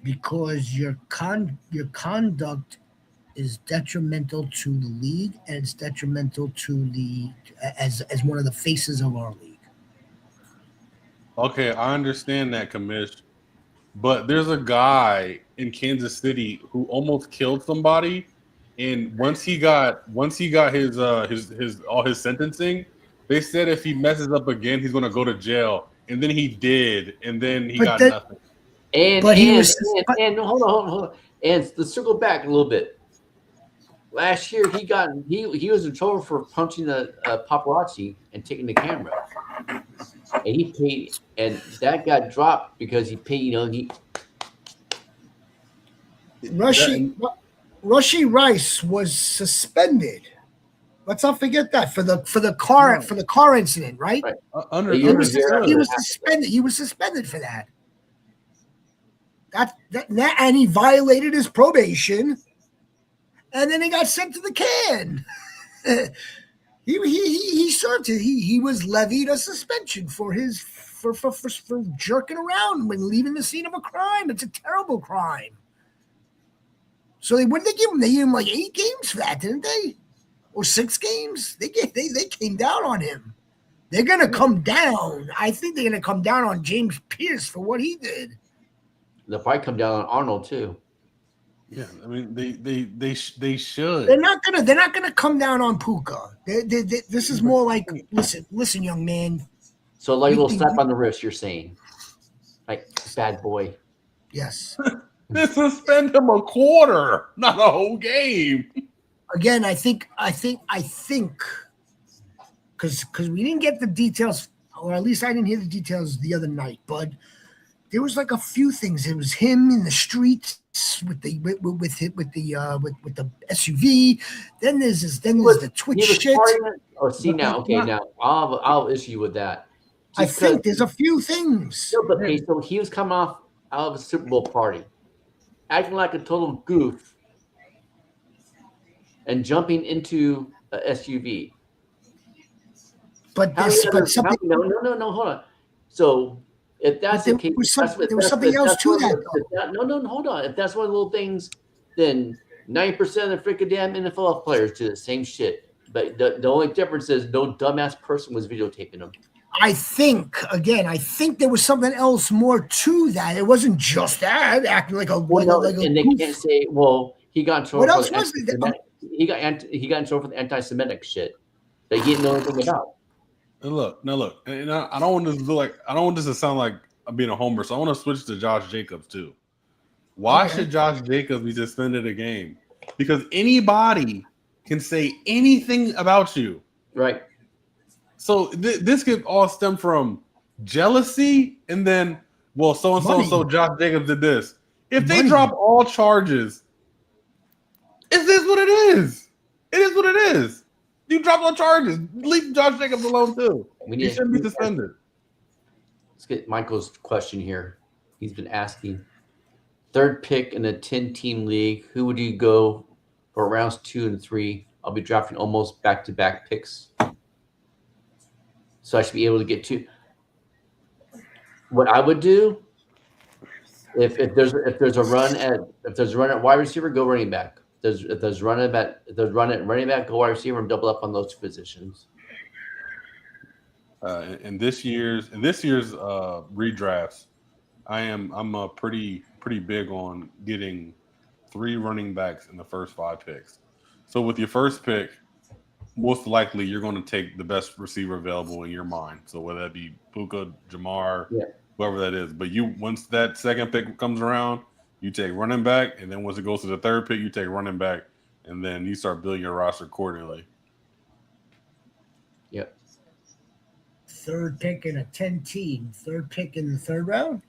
Because your conduct is detrimental to the league, and it's detrimental to as one of the faces of our league. Okay, I understand that, Kamish. But there's a guy in Kansas City who almost killed somebody, and once he got his all his sentencing, they said if he messes up again, he's gonna go to jail. And then he did, and then he got nothing. And hold on. And let's circle back a little bit. Last year, he was in trouble for punching a paparazzi and taking the camera, and he paid, and that got dropped because he paid. Rashee Rice was suspended. Let's not forget that for the car incident, right? Right. He was suspended. He was suspended for that. And he violated his probation, and then he got sent to the can. he served it. He was levied a suspension for jerking around when leaving the scene of a crime. It's a terrible crime. So what did they give him? They gave him like 8 games for that, didn't they? Or 6 games? They came down on him. They're gonna come down. I think they're gonna come down on James Pierce for what he did. They'll probably come down on Arnold too. Yeah, I mean they should. They're not gonna come down on Puka. This is more like listen, young man. So like a little slap on the wrist, you're saying, like bad boy. Yes. They suspend him a quarter, not a whole game. Again, I think because we didn't get the details, or at least I didn't hear the details the other night, but there was like a few things. It was him in the streets with the SUV. Then there's the Twitch shit. Now I'll issue with that. I think there's a few things. Okay, so he was coming off out of a Super Bowl party, acting like a total goof, and jumping into a SUV. But something. No, hold on. So if that's the case, there was something else to that. No, hold on. If that's one of the little things, then 90% of the freaking damn NFL players do the same shit. But the only difference is no dumbass person was videotaping them. I think there was something else more to that. It wasn't just that acting like a. And they can't say, well, he got in trouble. What else was it? He got in trouble for the anti-Semitic shit that he didn't know anything about. And look, and I don't want this to I don't want this to sound like I'm being a homer, so I want to switch to Josh Jacobs too. Why should Josh Jacobs be suspended a game? Because anybody can say anything about you, right? So this could all stem from jealousy, and then well, so and so and so Money. Josh Jacobs did this. If they Money. drop all charges, it is what it is. It is what it is. You drop all charges. Leave Josh Jacobs alone too. He shouldn't be suspended. Let's get Michael's question here. He's been asking. Third pick in a 10-team league, who would you go for rounds 2 and 3? I'll be drafting almost back-to-back picks. So I should be able to get 2. What I would do, if there's a run at wide receiver, go running back. If there's run at running back, go wide receiver and double up on those 2 positions. In this year's redrafts, I'm pretty big on getting 3 running backs in the first 5 picks. So with your first pick, most likely you're going to take the best receiver available in your mind. So whether that be Puka, Jamar, whoever that is. But once that second pick comes around, you take running back, and then once it goes to the third pick, you take running back, and then you start building your roster accordingly. Yep. Third pick in a 10-team. Third pick in the third round.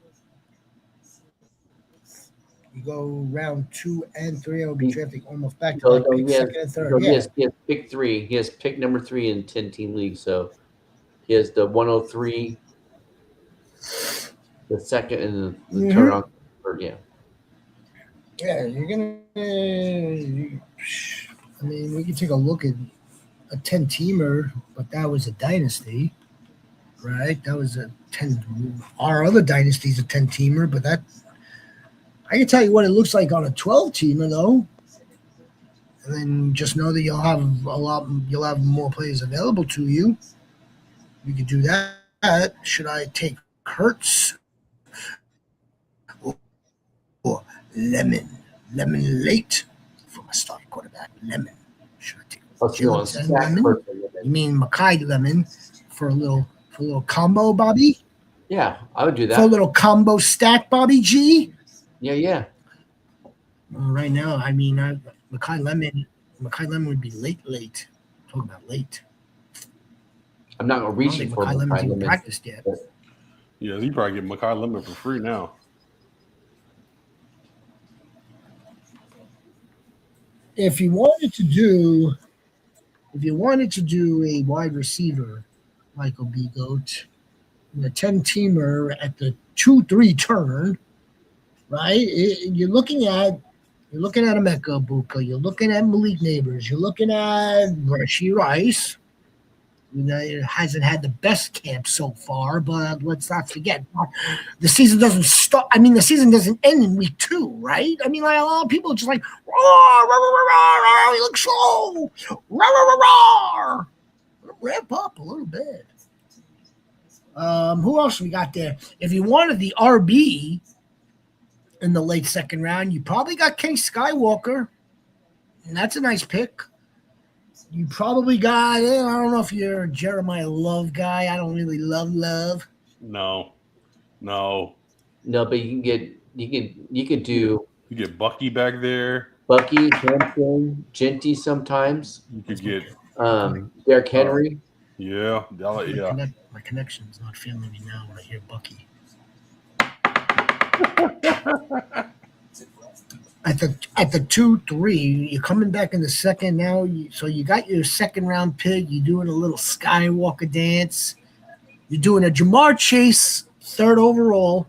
You go round 2 and 3. I'll be drafting almost back to back pick, second and third. He has pick 3. He has pick number 3 in 10-team league. So he has the 103, the second, and the turn on third. Yeah. Yeah, you're gonna. I mean, we can take a look at a 10-teamer, but that was a dynasty, right? That was a 10. Our other dynasty's a 10-teamer, but that. I can tell you what it looks like on a 12-teamer, though. And then just know that you'll have more players available to you. You could do that. Should I take Hurts or Lemon late for my starting quarterback? Lemon. Should I take Lemon? You mean Makai Lemon for a little combo, Bobby? Yeah, I would do that. For a little combo stack, Bobby G. Yeah. Well, right now, I mean, Makai Lemon would be late. Talking about late. I'm not going to reach for Makai Lemon's even practiced yet. Yeah, you probably get Makai Lemon for free now. If you wanted to do a wide receiver, Michael B. Goat, the 10-teamer at the 2-3 turn, right? You're looking at Emeka Buka, you're looking at Malik Neighbors, you're looking at Rashee Rice. It hasn't had the best camp so far, but let's not forget the season doesn't start. I mean, the season doesn't end in week 2, right? I mean, like a lot of people are just like, he looks slow, ramp up a little bit. Who else we got there? If you wanted the RB in the late second round, you probably got Kenny Skywalker, and that's a nice pick. You probably got, I don't know if you're a Jeremiah Love guy. I don't really love Love. No. But you could do. You get Bucky back there. Bucky, Hampton, Genty sometimes. You could get Derrick Henry. Yeah. My connection's not feeling me now when I hear Bucky. At the 2-3, you're coming back in the second now. So you got your second round pick. You're doing a little Skywalker dance. You're doing a Jamar Chase third overall.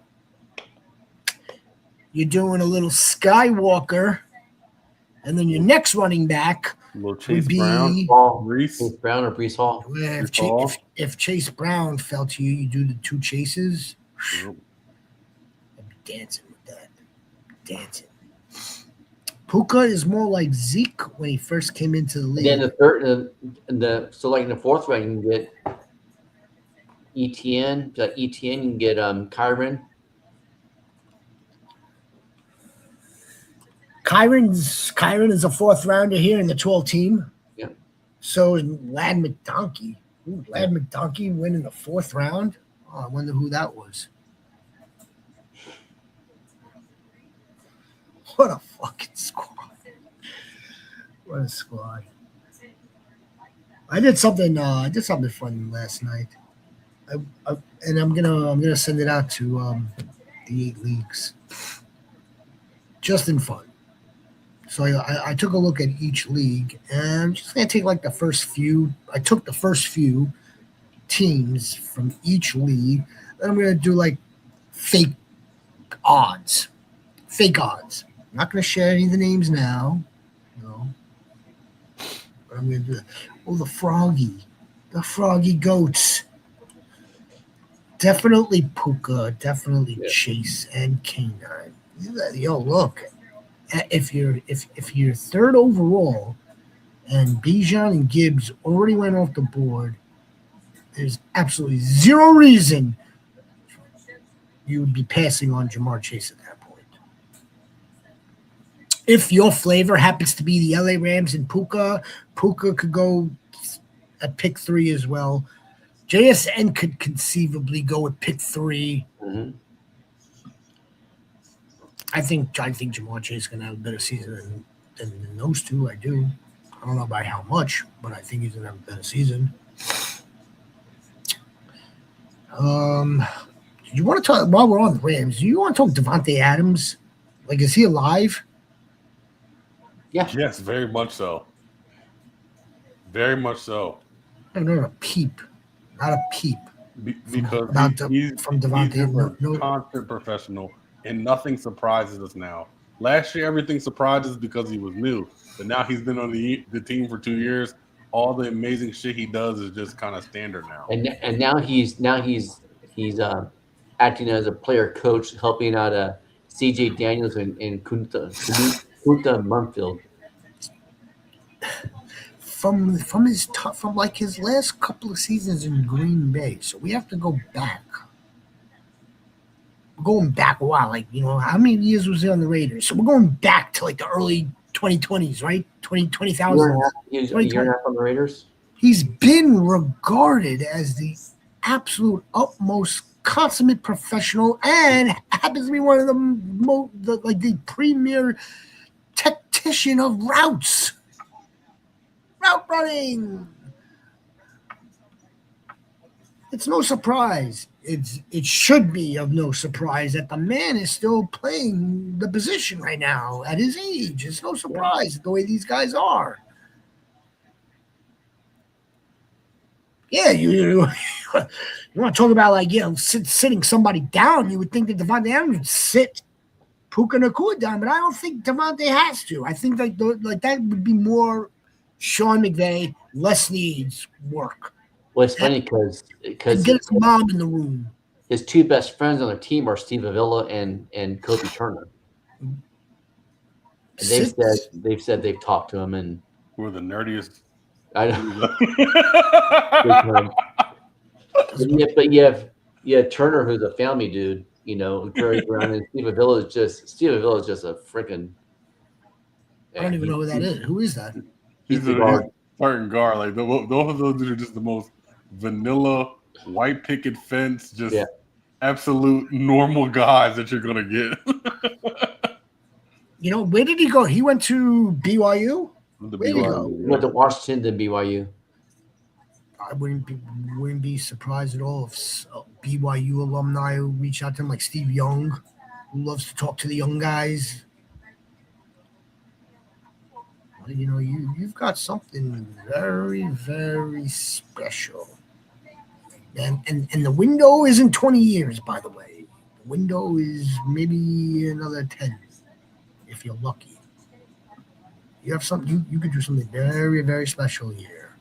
You're doing a little Skywalker, and then your next running back Chase would be Brown, Chase Brown or Breece Hall. If Chase Brown fell to you, you do the 2 chases. Yep. I'd be dancing with that. Dancing. Puka is more like Zeke when he first came into the league. Then the third, in the fourth round, you can get ETN. You can get Kyron. Kyron is a 4th rounder here in the 12 team. Yeah. So is Lad McDonkey. Lad McDonkey went in the 4th round. Oh, I wonder who that was. What a fucking squad. What a squad. I did something fun last night. And I'm gonna send it out to the 8 leagues, just in fun. So I took a look at each league, and I'm just gonna take like the first few. I took the first few teams from each league, and I'm gonna do like fake odds. Fake odds. I'm not gonna share any of the names now. No. But I'm gonna do that. Oh, the Froggy Goats. Definitely Puka, definitely Chase and K9. Yo, look. If you're third overall and Bijan and Gibbs already went off the board, there's absolutely zero reason you would be passing on Jamar Chase at that point. If your flavor happens to be the LA Rams and Puka could go at pick 3 as well. JSN could conceivably go at pick 3. Mm-hmm. I think Jamar Chase is going to have a better season than those two. I do. I don't know by how much, but I think he's going to have a better season. Do you want to talk, while we're on the Rams, do you want to talk Devontae Adams? Like, is he alive? Yeah. Yes, very much so. Very much so. No, not a peep. Not a peep. Because he's Devontae. a constant professional, and nothing surprises us now. Last year, everything surprised us because he was new. But now he's been on the team for 2 years. All the amazing shit he does is just kind of standard now. And now he's acting as a player coach, helping out C.J. Daniels and Kunta Munfield. From like his last couple of seasons in Green Bay, so we have to go back. We're going back a while, like, how many years was he on the Raiders? So we're going back to like the early 2020s, right? 20,000. He's a year and a half on the Raiders. He's been regarded as the absolute utmost consummate professional, and happens to be one of the premier tactician of route running. It's no surprise. It should be of no surprise that the man is still playing the position right now at his age. It's no surprise the way these guys are. Yeah, you want to talk about sitting somebody down? You would think that Devontae Adams would sit Puka Nacua down, but I don't think Devontae has to. I think that would be more Sean McVay, Les Snead's work. Well, it's funny because get his mom in the room. His two best friends on their team are Steve Avila and Kobe Turner. And they've said they've talked to him, and we're the nerdiest. I know. But you have Turner, who's a family dude, who carries around, and Steve Avila is just a freaking. I don't even know who that is. Who is that? He's a guard. Starting guard. Like both of those dudes are just the most vanilla white picket fence, just absolute normal guys that you're gonna get. Where did he go? He went to BYU. Where did he go? He went to Washington, then BYU. I wouldn't be surprised at all if BYU alumni reach out to him, like Steve Young, who loves to talk to the young guys. You've got something very, very special. And the window isn't 20 years, by the way. The window is maybe another 10, if you're lucky. You have something. You could do something very, very special here.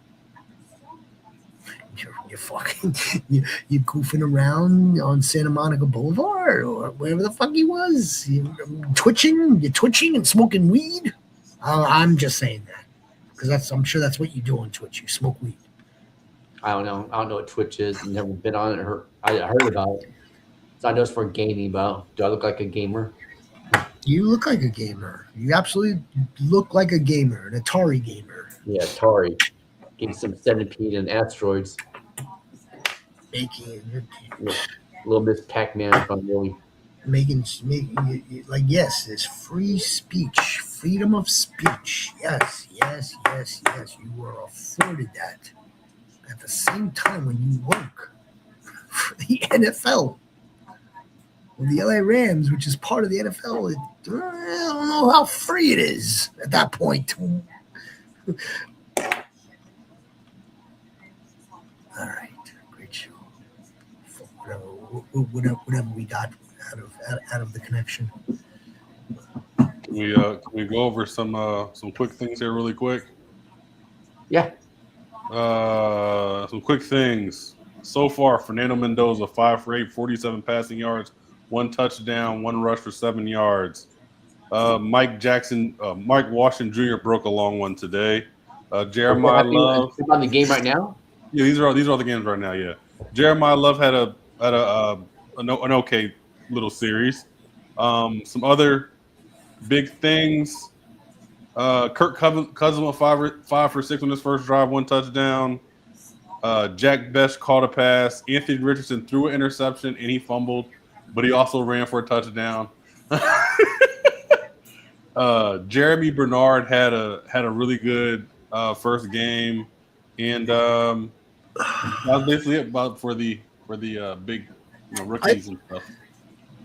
You're fucking. You're goofing around on Santa Monica Boulevard or wherever the fuck he was. You're twitching and smoking weed. I'm just saying that because I'm sure that's what you do on Twitch. You smoke weed. I don't know what Twitch is. Never been on it. I heard about it. So I know it's for gaming. But do I look like a gamer? You look like a gamer. You absolutely look like a gamer, an Atari gamer. Yeah, Atari. Getting some Centipede and Asteroids. Little Miss Pac-Man from really. Making yes, there's free speech, freedom of speech. Yes. You were afforded that. At the same time, when you work for the NFL, with the LA Rams, which is part of the NFL. I don't know how free it is at that point. All right, great show. Whatever we got out of the connection. Can we go over some quick things here really quick? Yeah. Some quick things. So far, Fernando Mendoza, 5 for 8, 47 passing yards, 1 touchdown, 1 rush for 7 yards. Mike Washington Jr. broke a long one today. Jeremiah Love. On the game right now? Yeah, these are all the games right now. Yeah, Jeremiah Love had an okay little series. Some other big things. Kirk Cousins went 5 for 6 on his first drive, 1 touchdown. Jack Best caught a pass. Anthony Richardson threw an interception and he fumbled, but he also ran for a touchdown. Jeremy Bernard had a really good first game, and that was basically it for the big rookies and stuff.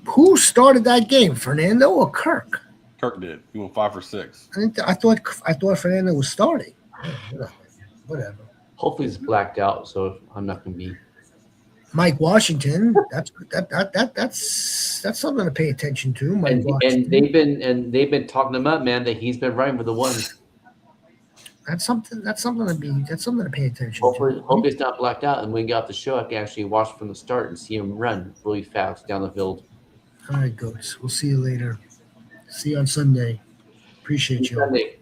Who started that game, Fernando or Kirk? Kirk did. He went 5 for 6. I thought Fernando was starting. Whatever. Hopefully it's blacked out, so I'm not going to be. Mike Washington. That's something to pay attention to. Mike Washington. And they've been talking him up, man. That he's been running with the ones. That's something to pay attention Hopefully to. it's not blacked out, and when we get off the show, I can actually watch from the start and see him run really fast down the field. All right, goats. We'll see you later. See you on Sunday. Appreciate you. Sunday,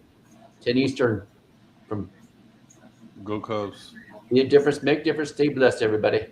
10 Eastern. From Go Cubs. Be a difference, make difference, stay blessed, everybody.